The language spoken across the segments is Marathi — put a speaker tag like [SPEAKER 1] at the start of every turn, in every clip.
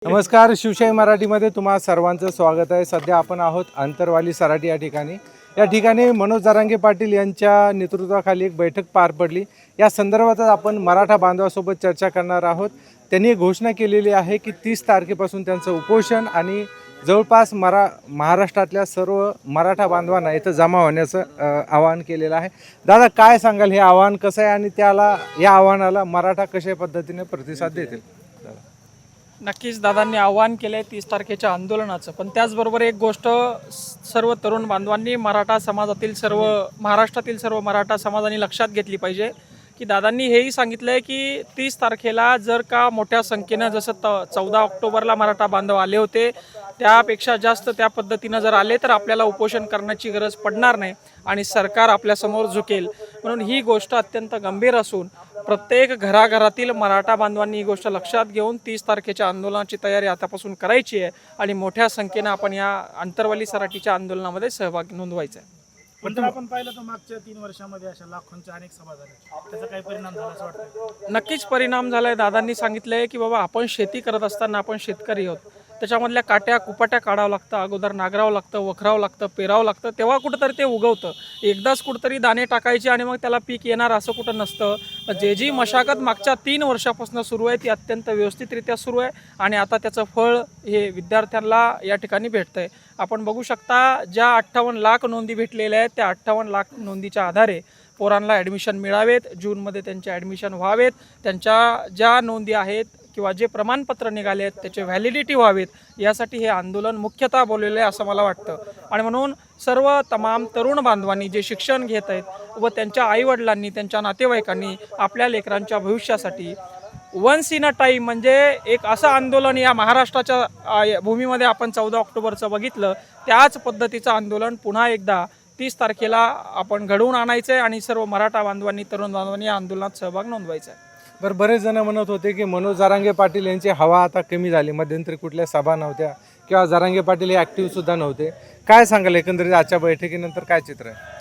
[SPEAKER 1] नमस्कार, शिवशाही मराठीमध्ये तुम्हा सर्वांचं स्वागत आहे। सध्या आपण आहोत अंतरवाली सराटी या ठिकाणी। या ठिकाणी मनोज जरांगे पाटील यांच्या नेतृत्वाखाली एक बैठक पार पडली। या संदर्भात आपण मराठा बांधवांसोबत चर्चा करणार आहोत। त्यांनी घोषणा केलेली आहे की 30 तारखेपासून त्यांचं उपोषण आणि जवळपास महाराष्ट्रातल्या सर्व मराठा बांधवांना इथं जमा होण्याचं आवाहन केलेलं आहे। दादा, काय सांगाल, हे आवाहन कसं आहे आणि त्याला या आव्हानाला मराठा कशा पद्धतीने प्रतिसाद देतील?
[SPEAKER 2] नक्कीच दादांनी आवाहन केलं आहे 30 तारखेच्या आंदोलनाचं, पण त्याचबरोबर एक गोष्ट सर्व तरुण बांधवांनी, मराठा समाजातील सर्व, महाराष्ट्रातील सर्व मराठा समाजाने लक्षात घेतली पाहिजे की दादांनी हेही सांगितलं आहे की 30 तारखेला जर का मोठ्या संख्येनं, जसं 14 ऑक्टोबरला मराठा बांधव आले होते त्यापेक्षा जास्त त्या पद्धतीनं जर आले तर आपल्याला उपोषण करण्याची गरज पडणार नाही आणि सरकार आपल्यासमोर झुकेल। म्हणून ही गोष्ट अत्यंत गंभीर असून प्रत्येक घराघरातील मराठा बांधवांनी ही गोष्ट लक्षात घेऊन 30 तारखेच्या आंदोलनाची तयारी आतापासून करायची आहे आणि मोठ्या संख्येनं आपण या अंतरवाली सराटीच्या आंदोलनामध्ये सहभाग नोंदवायचा आहे।
[SPEAKER 3] पण आपण पाहिलं तर मागच्या 3 वर्षामध्ये अशा लाखोंच्या अनेक सभा झाल्या, त्याचा काही परिणाम झाला असं वाटतं?
[SPEAKER 2] नक्कीच परिणाम झालाय। दादांनी सांगितलंय की बाबा, आपण शेती करत असताना आपण शेतकरी आहोत, त्याच्यामधल्या काट्या कुपाट्या काढावं लागतं, अगोदर नांगरावं लागतं, वखरावं लागतं, पेरावं लागतं, तेव्हा कुठंतरी ते उगवतं। एकदाच कुठंतरी दाणे टाकायचे आणि मग त्याला पीक येणार असं कुठं नसतं। जी मशागत मागच्या 3 वर्षापासून सुरू आहे ती अत्यंत व्यवस्थितरित्या सुरू आहे आणि आता त्याचं फळ हे विद्यार्थ्यांना या ठिकाणी भेटतंय। आपण बघू शकता, ज्या 58 लाख नोंदी भेटलेल्या आहेत त्या 58 लाख नोंदीच्या आधारे पोरांना ॲडमिशन मिळावेत, जूनमध्ये त्यांचे ॲडमिशन व्हावेत, त्यांच्या ज्या नोंदी आहेत किंवा जे प्रमाणपत्र निघाले आहेत त्याचे व्हॅलिडिटी व्हावेत, यासाठी हे आंदोलन मुख्यतः बोललेलं आहे असं मला वाटतं। आणि म्हणून सर्व तमाम तरुण बांधवांनी जे शिक्षण घेत आहेत व त्यांच्या आईवडिलांनी, त्यांच्या नातेवाईकांनी आपल्या लेकरांच्या भविष्यासाठी वन्स इन अ टाईम, म्हणजे एक असं आंदोलन या महाराष्ट्राच्या भूमीमध्ये आपण 14 ऑक्टोबरचं बघितलं, त्याच पद्धतीचं आंदोलन पुन्हा एकदा 30 तारखेला आपण घडवून आणायचं आहे आणि सर्व मराठा बांधवांनी, तरुण बांधवांनी या आंदोलनात सहभाग नोंदवायचा आहे।
[SPEAKER 1] बरं, बरेच जण म्हणत होते की मनोज जरांगे पाटील यांची हवा आता कमी झाली, मध्यंतरी कुठल्या सभा नव्हत्या किंवा जरांगे पाटील हे ॲक्टिव्ह सुद्धा नव्हते। काय सांगाल, एकंदरीत आजच्या बैठकीनंतर काय चित्र आहे?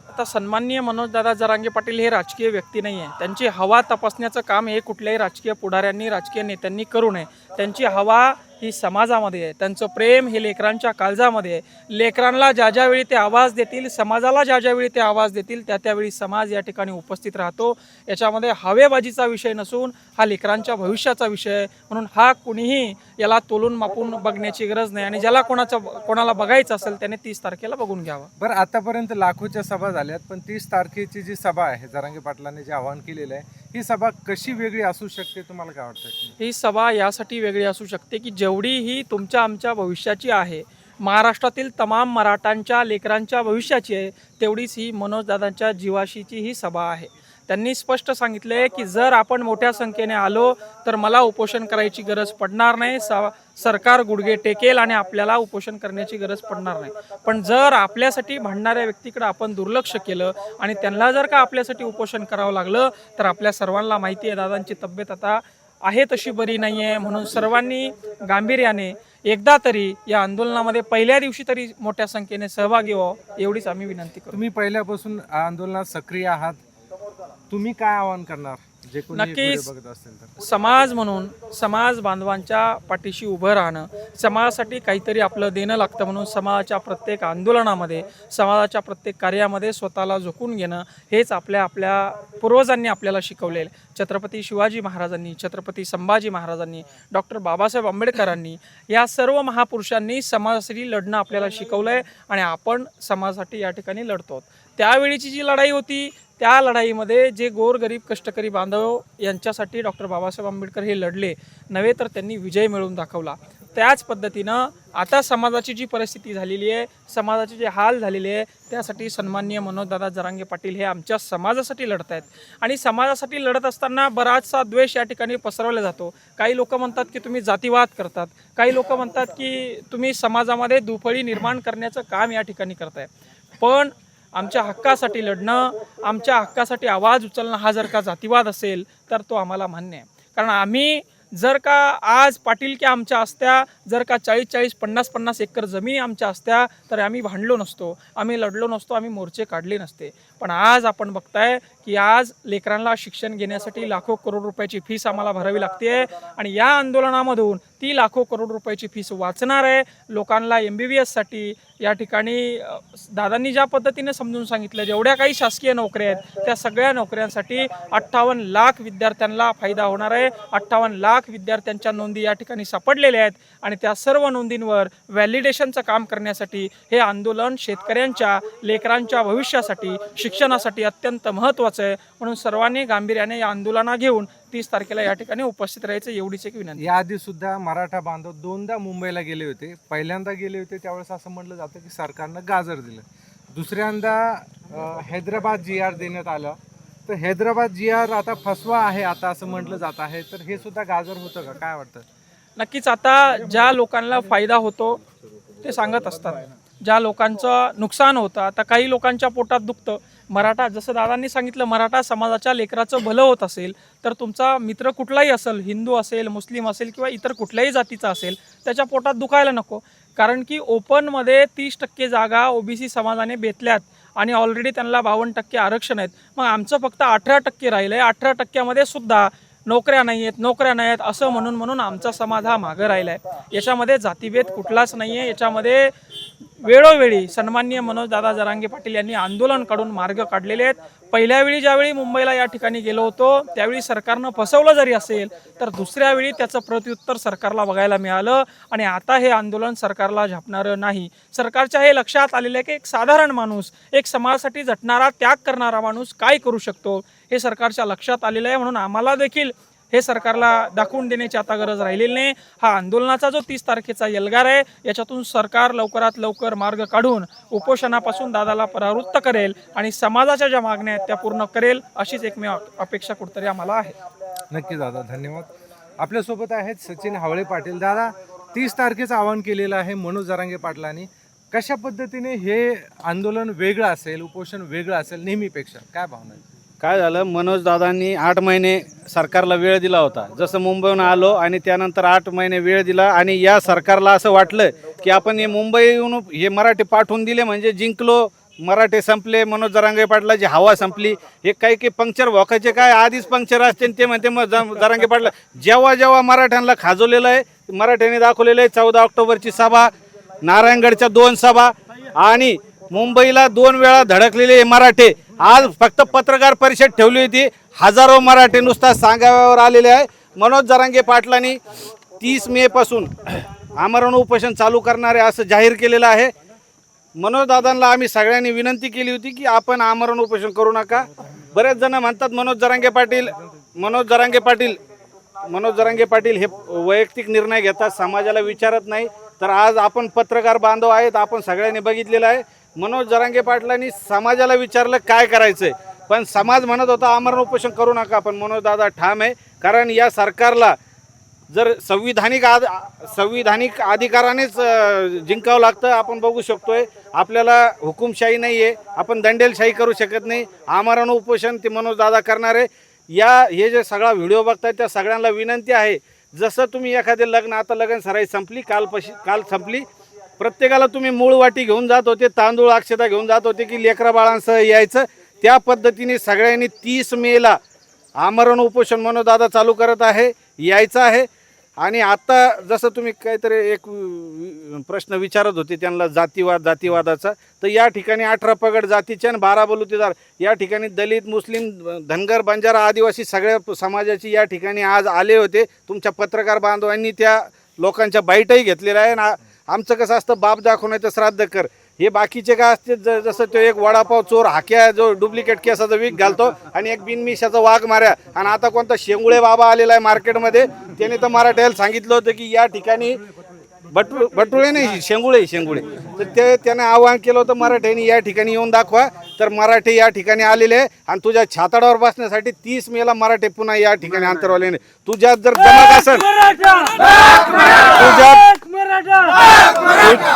[SPEAKER 2] आता सन्माननीय मनोजदादा जरांगे पाटील हे राजकीय व्यक्ती नाही आहे, त्यांची हवा तपासण्याचं काम हे कुठल्याही राजकीय पुढाऱ्यांनी, राजकीय नेत्यांनी करू नये। त्यांची हवा ही समाजामध्ये आहे, त्यांचं प्रेम हे लेकरांच्या काळजामध्ये आहे। लेकरांना ज्या ज्यावेळी ते आवाज देतील, समाजाला ज्या ज्यावेळी ते आवाज देतील, त्यावेळी समाज या ठिकाणी उपस्थित राहतो। याच्यामध्ये हवेबाजीचा विषय नसून हा लेकरांच्या भविष्याचा विषय आहे। म्हणून हा कुणीही याला तोलून मापून बघण्याची गरज नाही आणि ज्याला कोणाला बघायचं असेल त्याने 30 तारखेला बघून घ्यावं।
[SPEAKER 1] बरं, आतापर्यंत लाखोच्या सभा झाल्यात, पण 30 तारखेची जी सभा आहे, जरांगे पाटलांनी जे आवाहन केलेलं आहे, ही सभा कशी वेगळी असू शकते, तुम्हाला काय वाटतं?
[SPEAKER 2] ही सभा यासाठी वेगळी असू शकते की जेवढी ही तुमच्या आमच्या भविष्याची आहे, महाराष्ट्रातील तमाम मराठांच्या लेकरांच्या भविष्याची आहे, तेवढीच ही मनोजदादांच्या जीवाशीची ही सभा आहे। त्यांनी स्पष्ट सांगितलं आहे की जर आपण मोठ्या संख्येने आलो तर मला उपोषण करायची गरज पडणार नाही, सरकार गुडघे टेकेल आणि आपल्याला उपोषण करण्याची गरज पडणार नाही। पण जर आपल्यासाठी भांडणाऱ्या व्यक्तीकडे आपण दुर्लक्ष केलं आणि त्यांना जर का आपल्यासाठी उपोषण करावं लागलं तर आपल्या सर्वांना माहिती आहे दादांची तब्येत आता आहे तशी बरी नाही आहे। म्हणून सर्वांनी गांभीर्याने एकदा तरी या आंदोलनामध्ये पहिल्या दिवशी तरी मोठ्या संख्येने सहभागी व्हावं, एवढीच आम्ही विनंती करू।
[SPEAKER 1] तुम्ही पहिल्यापासून आंदोलनात सक्रिय आहात, तुम्ही काय आवाहन करणार जे कोणी
[SPEAKER 2] नक्कीच
[SPEAKER 1] बघत असतील तर?
[SPEAKER 2] समाज म्हणून समाज बांधवांच्या पाठीशी उभं राहणं, समाजासाठी काहीतरी आपलं देणं लागतं, म्हणून समाजाच्या प्रत्येक आंदोलनामध्ये, समाजाच्या प्रत्येक कार्यामध्ये स्वतःला झोकून घेणं हेच आपल्या पूर्वजांनी आपल्याला शिकवलेलं। छत्रपती शिवाजी महाराजांनी, छत्रपती संभाजी महाराजांनी, डॉक्टर बाबासाहेब आंबेडकरांनी, या सर्व महापुरुषांनी समाजासाठी लढणं आपल्याला शिकवलं आहे आणि आपण समाजासाठी या ठिकाणी लढतो। त्यावेळीची जी लढाई होती त्या लढाईमध्ये जे गोरगरीब कष्टकरी बांधव यांच्यासाठी डॉक्टर बाबासाहेब आंबेडकर हे लढले नव्हे तर त्यांनी विजय मिळवून दाखवला। त्याच पद्धतीनं आता समाजाची जी परिस्थिती झालेली आहे, समाजाचे जे हाल झालेले आहे, त्यासाठी सन्माननीय मनोजदादा जरांगे पाटील हे आमच्या समाजासाठी लढत आहेत आणि समाजासाठी लढत असताना बराचसा द्वेष या ठिकाणी पसरवला जातो। काही लोक म्हणतात की तुम्ही जातीवाद करतात, काही लोक म्हणतात की तुम्ही समाजामध्ये दुफळी निर्माण करण्याचं काम या ठिकाणी करताय। पण आमच्या हक्कासाठी लढणं, आमच्या हक्कासाठी आवाज उचलणं हा जर का जातीवाद असेल तर तो आम्हाला मान्य आहे। कारण आम्ही जर का आज पाटील की आमच्या असत्या, जर का 40-40, 50-50 एकर जमिनी आमच्या असत्या तर आम्ही भांडलो नसतो, आम्ही लढलो नसतो, आम्ही मोर्चे काढले नसते. पण आज आपण बघताय की आज लेकरांना शिक्षण घेण्यासाठी लाखो करोड रुपयाची फीस आम्हाला भरावी लागते आणि या आंदोलनामधून ती लाखो करोड रुपयाची फीस वाचणार आहे. लोकांना MBBSसाठी या ठिकाणी दादांनी ज्या पद्धतीने समजून सांगितलं, जेवढ्या काही शासकीय नोकऱ्या आहेत त्या सगळ्या नोकऱ्यांसाठी 58 लाख विद्यार्थ्यांना फायदा होणार आहे. 58 लाख विद्यार्थ्यांच्या नोंदी या ठिकाणी सापडलेल्या आहेत आणि त्या सर्व नोंदींवर व्हॅलिडेशनचं काम करण्यासाठी हे आंदोलन शेतकऱ्यांच्या लेकरांच्या भविष्यासाठी शिक्षणासाठी अत्यंत महत्त्वाचं आहे. म्हणून सर्वांनी गांभीर्याने या आंदोलना घेऊन 30 तारखेला या ठिकाणी उपस्थित राहायचं एवढीच एक विनंती.
[SPEAKER 1] याआधी सुद्धा मराठा बांधव दोनदा मुंबईला गेले होते. पहिल्यांदा गेले होते त्यावेळेस असं म्हटलं जातं की सरकारनं गाजर दिलं. दुसऱ्यांदा हैदराबाद GR देण्यात आलं. तर हैदराबाद GR आता फसवा आहे आता असं म्हटलं जात आहे. तर हे सुद्धा गाजर होतं का, काय वाटतं?
[SPEAKER 2] नक्कीच आता ज्या लोकांना फायदा होतो ते सांगत असतात, ज्या लोकांचं नुकसान होतं. आता काही लोकांच्या पोटात दुखतं. मराठा, जसं दादांनी सांगितलं, मराठा समाजाच्या लेकराचं भलं होत असेल तर तुमचा मित्र कुठलाही असेल, हिंदू असेल, मुस्लिम असेल किंवा इतर कुठल्याही जातीचा असेल, त्याच्या पोटात दुखायला नको. कारण की ओपनमध्ये 30% जागा OBC समाजाने बेतल्यात आणि ऑलरेडी त्यांना 52% आरक्षण आहेत. मग आमचं फक्त 18% राहिलं आहे. 18%मध्ये सुद्धा नोकऱ्या नाही आहेत असं म्हणून आमचा समाज हा मागं राहिला आहे. याच्यामध्ये जातीभेद कुठलाच नाही आहे. याच्यामध्ये वेळोवेळी सन्माननीय मनोजदादा जरांगे पाटील यांनी आंदोलन काढून मार्ग काढलेले आहेत. पहिल्या वेळी ज्यावेळी मुंबईला या ठिकाणी गेलो होतो त्यावेळी सरकारनं फसवलं जरी असेल तर दुसऱ्या वेळी त्याचं प्रत्युत्तर सरकारला बघायला मिळालं आणि आता हे आंदोलन सरकारला झापणारं नाही. सरकारच्या हे लक्षात आलेलं आहे की एक साधारण माणूस, एक समाजासाठी झटणारा, त्याग करणारा माणूस काय करू शकतो हे सरकारच्या लक्षात आलेलं आहे. म्हणून आम्हाला देखील हे सरकारला दाखवून देण्याची आता गरज राहिलेली नाही. हा आंदोलनाचा जो 30 तारखेचा एल्गार आहे याच्यातून सरकार लवकरात लवकर मार्ग काढून उपोषणापासून दादाला परावृत्त करेल आणि समाजाच्या ज्या मागण्या आहेत त्या पूर्ण करेल अशीच एकमेव अपेक्षा कुठतरी आम्हाला आहे.
[SPEAKER 1] नक्की दादा, धन्यवाद. आपल्यासोबत आहेत सचिन हावळे पाटील. दादा, 30 तारखेचं आवाहन केलेलं आहे मनोज जरांगे पाटलांनी. कशा पद्धतीने हे आंदोलन वेगळं असेल, उपोषण वेगळं असेल नेहमीपेक्षा, काय भावना आहे?
[SPEAKER 4] काय झालं, मनोज दादांनी 8 महिने सरकारला वेळ दिला होता. जसं मुंबईहून आलो आणि त्यानंतर 8 महिने वेळ दिला आणि या सरकारला असं वाटलं की आपण हे मुंबईहून हे मराठी पाठवून दिले म्हणजे जिंकलो, मराठे संपले, मनोज जरांगे पाटलाची हवा संपली. हे काही पंक्चर व्हायचे काय आधीच पंक्चर असते ते म्हणते मग जरांगे पाटला. जेव्हा मराठ्यांना खाजवलेलं आहे, मराठ्यांनी दाखवलेलं आहे 14 ऑक्टोबरची सभा, नारायणगडच्या 2 सभा आणि मुंबईला 2 वेळा धडकलेले हे मराठे. आज फक्त पत्रकार परिषद ठेवली होती, हजारो मराठे नुसता सांगाव्यावर आलेले आहे. मनोज जरांगे पाटलांनी 30 मे पासून आमरण उपोषण चालू करणारे असं जाहीर केलेलं आहे. मनोज दादांना आम्ही सगळ्यांनी विनंती केली होती की आपण आमरण उपोषण करू नका. बरेच जण म्हणतात मनोज जरांगे पाटील हे वैयक्तिक निर्णय घेतात, समाजाला विचारत नाही. तर आज आपण पत्रकार बांधव आहेत, आपण सगळ्यांनी बघितलेलं आहे. मनोज जरांगे पाटलांनी समाजाला विचारलं काय करायचंय, पण समाज म्हणत होता आमरण उपोषण करू नका. पण मनोज दादा ठाम आहे, कारण या सरकारला जर संविधानिक अधिकारानेच जिंकावं लागतं. आपण बघू शकतोय आपल्याला हुकुमशाही नाही आहे, आपण दंडेलशाही करू शकत नाही. आमरण उपोषण ते मनोज दादा करणार आहे. हे जे सगळा व्हिडिओ बघताय त्या सगळ्यांना विनंती आहे, जसं तुम्ही एखादे लग्न, आता लग्न सराई संपली, काल संपली, प्रत्येकाला तुम्ही मूळ वाटी घेऊन जात होते, तांदूळ अक्षता घेऊन जात होते की लेकरा बाळांसह यायचं. त्या पद्धतीने सगळ्यांनी 30 मेला आमरण उपोषण मनोज दादा चालू करत आहे, यायचं आहे. आणि आता जसं तुम्ही काहीतरी एक प्रश्न विचारत होते त्यांना जातीवादाचा, तर या ठिकाणी 18 पगड जातीचे आणि 12 बलुतेदार, या ठिकाणी दलित, मुस्लिम, धनगर, बंजारा, आदिवासी सगळ्या समाजाची या ठिकाणी आज आले होते. तुमच्या पत्रकार बांधवांनी त्या लोकांच्या बाईटही घेतलेल्या आहे. आणि आमचं कसं असतं, बाप दाखवण्याचं श्राद्ध कर. हे बाकीचे काय असते, जसं तो एक वडापाव चोर हाक्या जो डुप्लिकेट केसाचा वीक घालतो आणि एक बिनमिशाचा वाघ माऱ्या. आणि आता कोणता शेंगुळे बाबा आलेला आहे मार्केटमध्ये, त्याने तर मराठ्याला सांगितलं होतं की या ठिकाणी बटुळे नाही, शेंगुळे. तर त्याने आवाहन केलं होतं मराठ्यांनी या ठिकाणी येऊन दाखवा. तर मराठे या ठिकाणी आलेले आहे आणि तुझ्या छाताडावर बसण्यासाठी 30 मेला मराठे पुन्हा या ठिकाणी अंतरवाल्याने. तुझ्यात जर धमक असेल,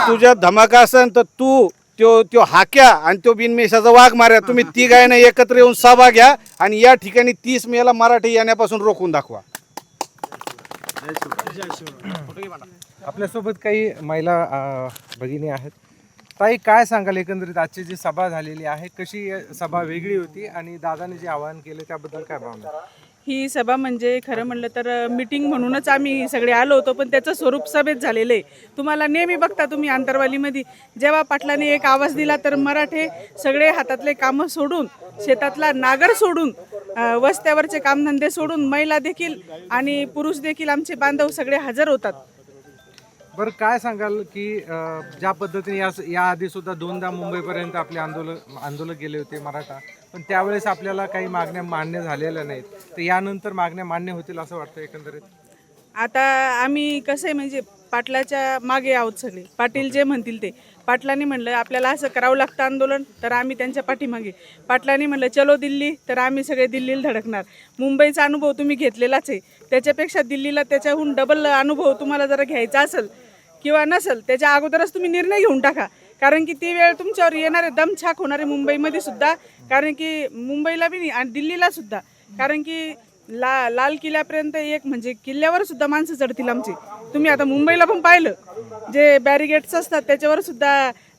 [SPEAKER 4] तुझ्यात धमक असेल तर तू त्यो हाक्या आणि तो बिनमेशाचा वाघ मार्या, तुम्ही तिघांना एकत्र येऊन सभा घ्या आणि या ठिकाणी 30 मेला मराठी येण्यापासून रोखून दाखवा.
[SPEAKER 1] आपल्यासोबत काही महिला भगिनी आहेत. ताई, काय सांगाल एकंदरीत आजची जी सभा झालेली आहे, कशी सभा वेगळी होती आणि दादाने जे आवाहन केलं त्याबद्दल काय भावना?
[SPEAKER 5] ही सभा म्हणजे खरं म्हणलं तर मीटिंग म्हणूनच आम्ही सगळे आलो होतो, पण त्याचं स्वरूप सभेत झालेलं आहे. तुम्हाला नेहमी बघता तुम्ही आंतरवालीमध्ये जेव्हा पाटलाने एक आवाज दिला तर मराठे सगळे हातातले कामं सोडून, शेतातला नागर सोडून, वस्त्यावरचे कामधंदे सोडून महिला देखील आणि पुरुष देखील आमचे बांधव सगळे हजर होतात.
[SPEAKER 1] बरं, काय सांगाल की ज्या पद्धतीने या आधी सुद्धा 2दा मुंबईपर्यंत आपले आंदोलक गेले होते मराठा, पण त्यावेळेस आपल्याला काही मागण्या मान्य झालेल्या नाहीत, तर यानंतर मागण्या मान्य होतील असं वाटतं एकंदरीत?
[SPEAKER 5] आता आम्ही कसं आहे म्हणजे पाटलाच्या मागे आहोत सगळे. पाटील जे म्हणतील ते. पाटलांनी म्हणलं आपल्याला असं करावं लागतं आंदोलन, तर आम्ही त्यांच्या पाठीमागे. पाटलांनी म्हणलं चलो दिल्ली, तर आम्ही सगळे दिल्लीला धडकणार. मुंबईचा अनुभव तुम्ही घेतलेलाच आहे, त्याच्यापेक्षा दिल्लीला त्याच्याहून डबल अनुभव तुम्हाला जरा घ्यायचा असेल किंवा नसेल, त्याच्या अगोदरच तुम्ही निर्णय घेऊन टाका. कारण की ती वेळ तुमच्यावर येणारे दमछाक होणारे मुंबईमध्ये सुद्धा, कारण की मुंबईला बी नाही आणि दिल्लीला सुद्धा. कारण की लाल किल्ल्यापर्यंत एक म्हणजे किल्ल्यावर सुद्धा माणसं चढतील आमची. तुम्ही आता मुंबईला पण पाहिलं, जे बॅरिगेट्स असतात त्याच्यावर सुद्धा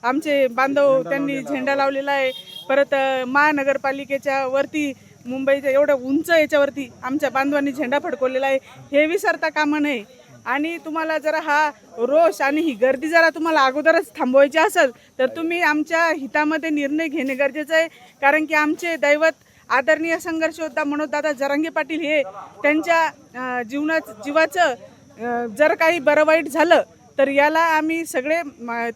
[SPEAKER 5] आमचे बांधव त्यांनी झेंडा लावलेला आहे. परत महानगरपालिकेच्या वरती मुंबईच्या एवढ्या उंच याच्यावरती आमच्या बांधवांनी झेंडा फडकवलेला आहे. हे विसरता कामा नये. आणि तुम्हाला जरा हा रोष आणि ही गर्दी जरा तुम्हाला अगोदरच थांबवायची असेल तर तुम्ही आमच्या हितामध्ये निर्णय घेणे गरजेचं आहे. कारण की आमचे दैवत आदरणीय संघर्ष योद्धा मनोजदादा जरांगे पाटील हे त्यांच्या जीवाचं जर काही बरं वाईट झालं तर याला आम्ही सगळे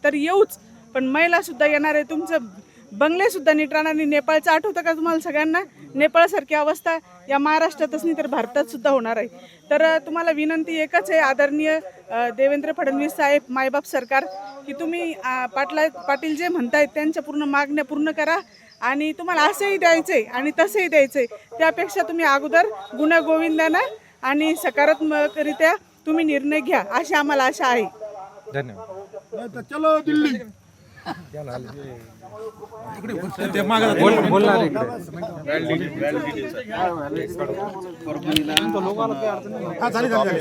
[SPEAKER 5] तर येऊच, पण महिलासुद्धा येणार आहे. तुमचं बंगलेसुद्धा नीट राहणार नाही. नेपाळचं आठवतं का तुम्हाला सगळ्यांना? नेपाळसारखी अवस्था या महाराष्ट्रातच नाही तर भारतात सुद्धा होणार आहे. तर तुम्हाला विनंती एकच आहे, आदरणीय देवेंद्र फडणवीस साहेब, मायबाप सरकार, की तुम्ही पाटील जे म्हणतायत त्यांच्या पूर्ण मागण्या पूर्ण करा. आणि तुम्हाला असंही द्यायचं आहे आणि तसंही द्यायचं आहे, त्यापेक्षा तुम्ही अगोदर गुण्यागोविंदानं आणि सकारात्मकरित्या तुम्ही निर्णय घ्या, अशी आम्हाला आशा आहे.
[SPEAKER 1] धन्यवाद.
[SPEAKER 3] चलो दिल्ली.
[SPEAKER 1] बोलणार
[SPEAKER 3] हा झाली.